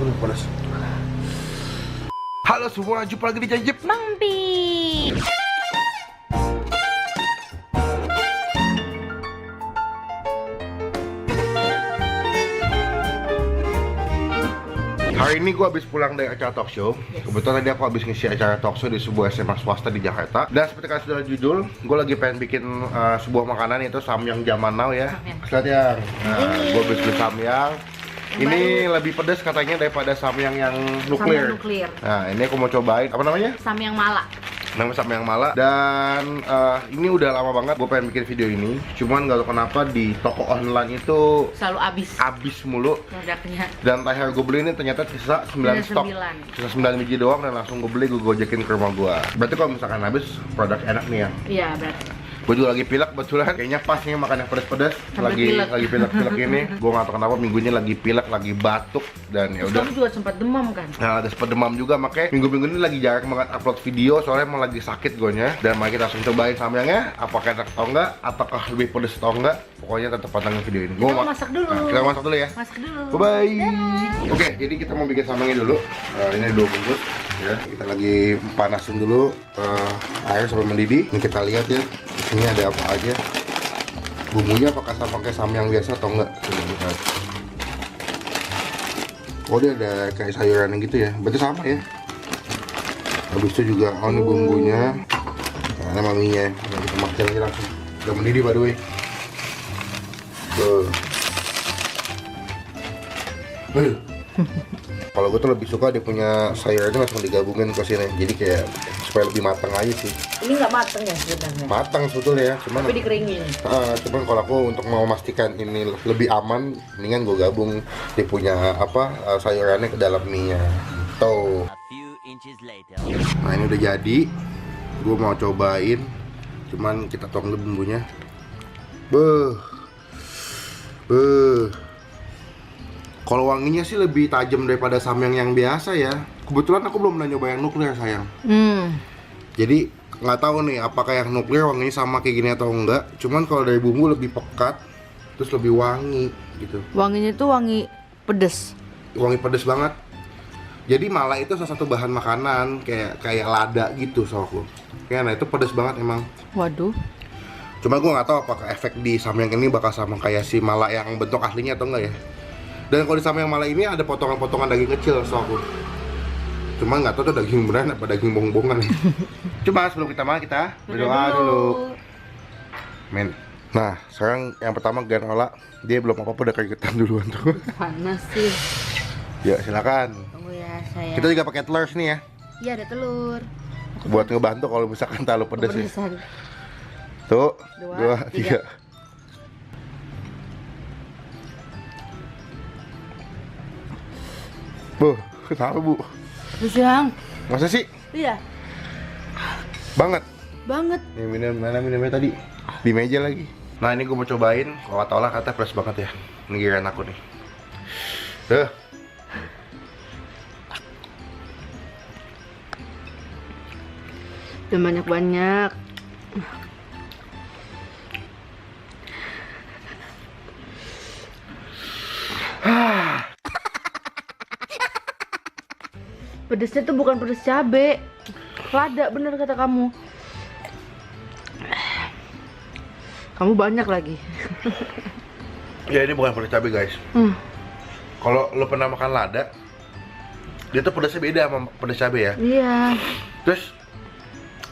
Aduh, panas. Halo semua, jumpa lagi di Janjep Mang Pi. Hari ini gue habis pulang dari acara talk show. Kebetulan tadi aku habis ngisi acara talk show di sebuah SMA swasta di Jakarta. Dan seperti kalian sudah judul, gue lagi pengen bikin sebuah makanan, itu samyang zaman now ya. Lihat ya, gue habis beli samyang. Ini lebih pedas katanya daripada samyang yang nuklir. Nah, ini aku mau cobain. Apa namanya? Samyang Mala. Namanya samyang Mala. Dan ini udah lama banget gue pengen bikin video ini. Cuman gak tau kenapa di toko online itu Selalu habis mulu. produknya. Dan terakhir gue beli ini ternyata sisa 9 stok. Sisa 9 biji doang dan langsung gue beli, gue gojekin ke rumah gue. Berarti kalau misalkan habis, produk enak nih ya. Iya, berarti. Gue juga lagi pilek kebetulan, kayaknya pas nih makan yang pedas-pedas. Lagi pilek-pilek ini. Gue gak tau kenapa minggu ini lagi pilek, lagi batuk dan ya udah. Kamu juga sempat demam kan? Nah, ada sempat demam juga, makanya minggu-minggu ini lagi jarang banget upload video soalnya emang lagi sakit gonya. Dan mari kita langsung cobain samyangnya, apakah enak atau enggak, ataukah lebih pedas atau enggak. Pokoknya tetap pantengin video ini. Kita masak dulu. Nah, kita masak dulu ya. Masak dulu. Bye. Oke, jadi kita mau bikin samyangnya dulu. Ini 2 bungkus ya. Kita lagi panasin dulu air sampai mendidih. Ini kita lihat ya. Ini ada apa aja. Bumbunya apakah sama pakai samyang biasa atau enggak? Coba lihat. Oh, dia ada kayak sayuran gitu ya. Berarti sama ya. Habis itu juga ini bumbunya. Nah, ini maminya. Nah, kita masukin aja langsung. Udah mendidih by the way. Tuh. Kalau gue tuh lebih suka dia punya sayurannya langsung digabungin ke sini. Jadi kayak supaya lebih matang aja sih. Ini nggak matang ya sebenarnya? Matang sebetulnya ya, cuman Tapi dikeringin. cuman kalau aku untuk memastikan ini lebih aman, mendingan gue gabung dia punya sayurannya ke dalam mie-nya. Tuh. Nah, ini udah jadi. Gue mau cobain. Cuman kita tuang dulu bumbunya. Kalau wanginya sih lebih tajam daripada samyang yang biasa ya. Kebetulan aku belum pernah nyoba yang nuklir sayang. Jadi nggak tahu nih apakah yang nuklir wanginya sama kayak gini atau enggak. Cuman kalau dari bumbu lebih pekat, terus lebih wangi gitu. Wanginya tuh wangi pedes. Wangi pedes banget. Jadi Mala itu salah satu bahan makanan kayak lada gitu soalku. Nah itu pedes banget emang. Waduh. Cuma gue nggak tahu apakah efek di samyang ini bakal sama kayak si Mala yang bentuk aslinya atau enggak ya. Dan kalau di samyang Mala ini ada potongan-potongan daging kecil soalku. Cuma nggak tahu tuh daging beneran apa daging bohong-bohongan. Cuma sebelum kita makan kita berdoa dulu. Men. Nah, sekarang yang pertama granola, dia belum apa-apa udah keringetan duluan tuh. Panas sih. Ya, silakan. Tunggu ya saya. Kita juga pakai telur sini ya. Iya, ada telur. Buat ngebantu kalau misalkan terlalu pedas ya. Tuh, 2, 3. Kenapa bu? Terus yang? Masa sih? Iya. Banget. Banget. Ini mana minumnya tadi? Di meja lagi. Nah ini gue mau cobain. Kalau kata olah kata fresh banget ya. Ini giliran aku nih. Dan banyak-banyak. Pedesnya tuh bukan pedes cabe. Lada bener kata kamu. Kamu banyak lagi. Ya ini bukan pedas cabai guys. Kalau lo pernah makan lada, dia tuh pedasnya beda sama pedas cabai ya. Iya. Terus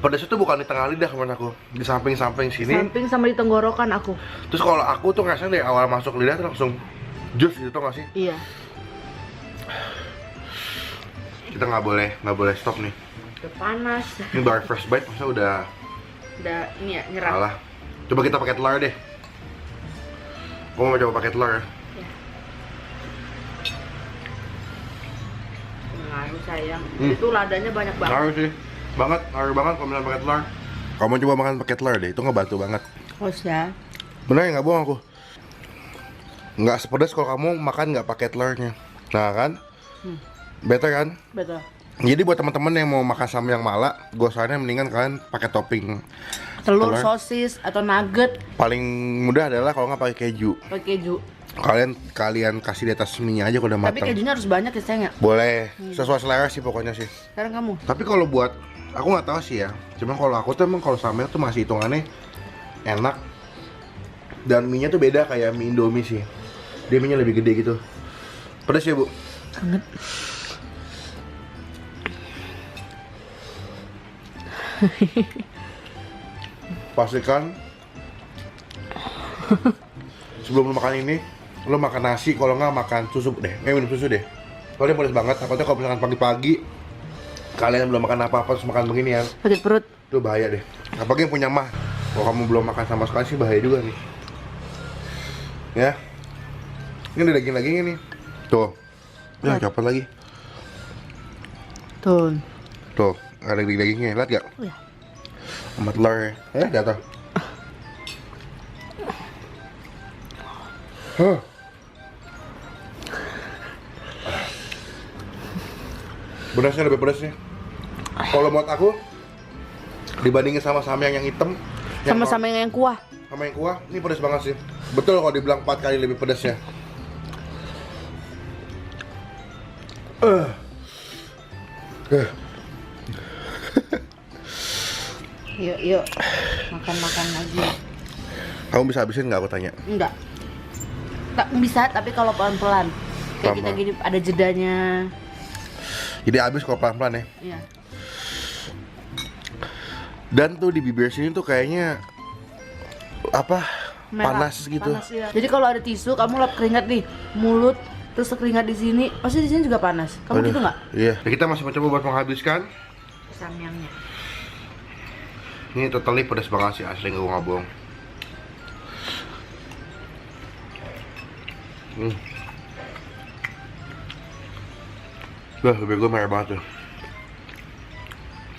pedasnya tuh bukan di tengah lidah kemana aku, di samping-samping sini. Samping sama di tenggorokan aku. Terus kalau aku tuh ngerasa dari awal masuk lidah tuh langsung jus gitu tau gak sih? Iya. Kita nggak boleh stop nih. Udah panas. Ini baru first bite, masa udah Ini ya nyerap. kalah. Coba kita pakai telur deh. Gue mau coba pakai telur ya. Ngaruh sayang. Itu ladanya banyak banget. Ngaruh sih, ngaruh banget kalau misalnya pakai telur. Kamu coba makan pakai telur deh, itu ngebantu banget. Terus ya. Bener ya, nggak bohong aku. Nggak sepedas kalau kamu makan nggak pakai telurnya. Nah kan, better kan? Betul. Jadi buat teman-teman yang mau makan samyang Mala, gue saranin mendingan kalian pakai topping telur, sosis atau nugget Paling mudah adalah kalau nggak pakai keju. pakai keju. Kalian kasih di atas mie aja kalau udah Tapi matang. kejunya harus banyak ya sayang ya. Boleh, sesuai selera sih pokoknya sih. Sekarang kamu. Tapi kalau buat aku nggak tahu sih ya. Cuma kalau aku tuh emang kalau samyang tuh masih hitungannya enak. Dan mie-nya tuh beda kayak mie Indomie sih. Dia mie-nya lebih gede gitu. Pedas ya, Bu? Banget. Pastikan sebelum lo makan ini, lo makan nasi, kalau nggak makan susu deh, minum susu deh. Soalnya pedas banget, takutnya kalau misalkan pagi-pagi kalian belum makan apa-apa terus makan begini ya, Sakit perut. itu bahaya deh. Apalagi yang punya mah, kalau kamu belum makan sama sekali sih bahaya juga nih. Ya, ini ada daging-dagingnya nih. Tuh, ya copot lagi. Tuh. Tuh, ada daging-dagingnya, lihat gak? Iya. Sama telur ya, datang. Huh. Pedasnya lebih pedas nih. Kalau buat aku dibandingin sama samyang yang hitam, Sama-sama yang kuah. sama yang kuah, ini pedas banget sih. Betul kalau dibilang 4 kali lebih pedasnya. Yuk. Makan-makan lagi. Kamu bisa habisin nggak aku tanya? Enggak. Tak bisa, tapi kalau pelan-pelan. Kayak kita Pelan-pelan. gini ada jedanya. Jadi habis kalau pelan-pelan ya. Iya. Dan tuh di bibir sini tuh kayaknya apa? Merah. Panas gitu. Panas, iya. Jadi kalau ada tisu, kamu lap keringat nih, mulut, terus keringat di sini, pasti di sini juga panas. Kamu Aduh, gitu nggak? Iya. Nah, kita masih mencoba buat menghabiskan. Samyangnya. Ini totally pedas banget sih asli, nggak bohong. Bibir gue merah banget tuh.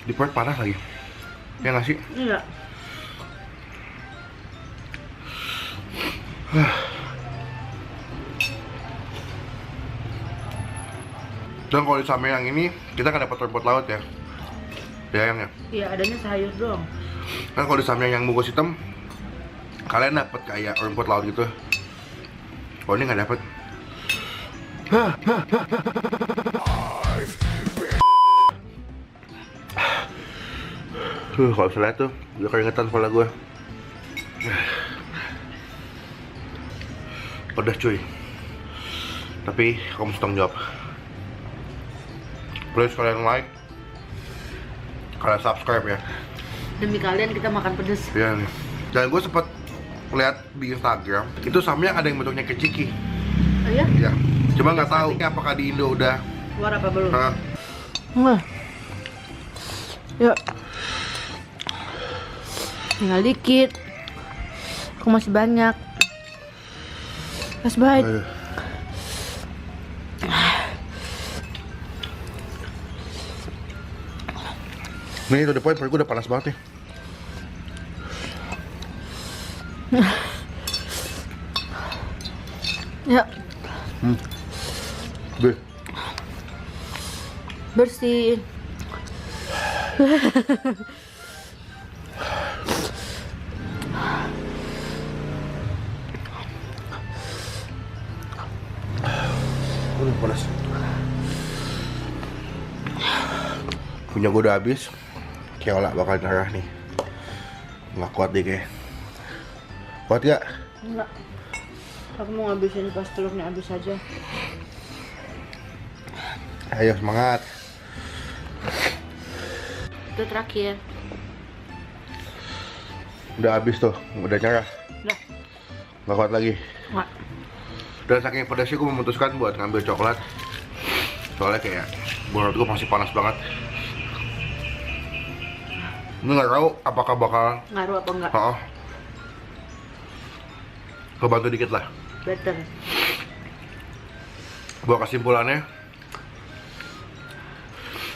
Di perut panas lagi. Ya nggak sih? Iya. Dan kalau di samyang ini kita kan dapat rumput laut ya. Yang ya. Iya, adanya sayur doang. Kan kalau di samyang yang bungkus hitam kalian dapat kayak rumput laut gitu. Kalau ini nggak dapat. Kalau saya lihat tuh udah keringetan kepala gue. Pedas cuy. Tapi kamu mesti tanggung jawab. Please kalian like, kalian subscribe ya. Demi kalian kita makan pedes. Iya nih. Dan gue sempet lihat di Instagram itu samyang ada yang bentuknya keciki. Oh iya? Ya. Cuma nggak tahu apakah di Indo udah. Keluar apa belum? Nah, Yuk. Tinggal dikit. Aku masih banyak. Mas baik. aduh. Nih itu the point, perut gue udah panas banget nih. Ya, Deh. bersih. Panas. Punya gue udah habis. Keola bakal darah nih. Nggak kuat deh kayak. Kuat gak? Enggak. Aku mau ngabisin pas telurnya habis aja. Ayo semangat. Itu terakhir. Udah habis tuh, udah nyerah. Udah. Nggak kuat lagi. Enggak. Dan saking pedasnya gue memutuskan buat ngambil coklat. Soalnya kayak menurut gue masih panas banget. Ini nggak tahu apakah bakal Ngaruh apa enggak? kebantu dikit lah. Better. Buat kesimpulannya,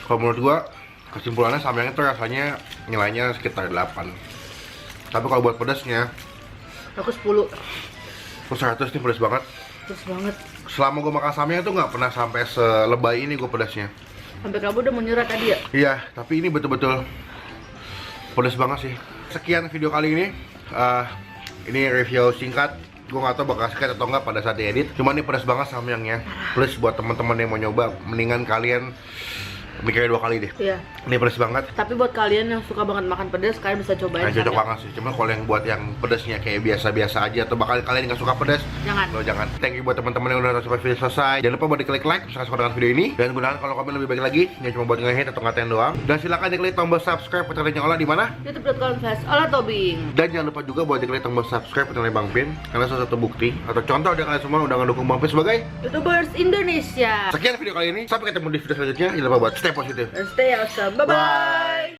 kalau menurut gua kesimpulannya samyang itu rasanya nilainya sekitar 8. Tapi kalau buat pedasnya Aku 10. 100 nih, pedas banget. Terus banget. Selama gua makan samyang tuh nggak pernah sampai selebay ini gua pedasnya. Sampai kamu udah mau nyerah tadi ya? Iya, tapi ini betul-betul pedas banget sih. sekian video kali ini. Ini review singkat. Gue gak tau bakal sakit atau enggak pada saat diedit. Cuma ini pedas banget samyangnya. Please buat teman-teman yang mau nyoba, mendingan kalian mikirnya 2 kali deh. Iya. Ini pedas banget. Tapi buat kalian yang suka banget makan pedas, kalian bisa cobain. Nah, cocok banget sih. Cuma kalau yang buat yang pedasnya kayak biasa-biasa aja atau bakal kalian nggak suka pedas, Jangan. jangan. Thank you buat teman-teman yang udah nonton sampai video selesai. Jangan lupa buat diklik like, misalkan suka dengan video ini. Dan gunakan kalau komen lebih baik lagi, nggak cuma buat nge-hate atau ngatain doang. Dan silakan diklik tombol subscribe channelnya Ola di mana? youtube.com/olatobing. Dan jangan lupa juga buat diklik tombol subscribe channelnya Bang Pin, karena salah satu bukti atau contoh dari kalian semua udah ngedukung Bang Pin sebagai YouTubers Indonesia. sekian video kali ini. Sampai ketemu di video selanjutnya. Jangan lupa buat stay positif. And stay awesome. Bye bye.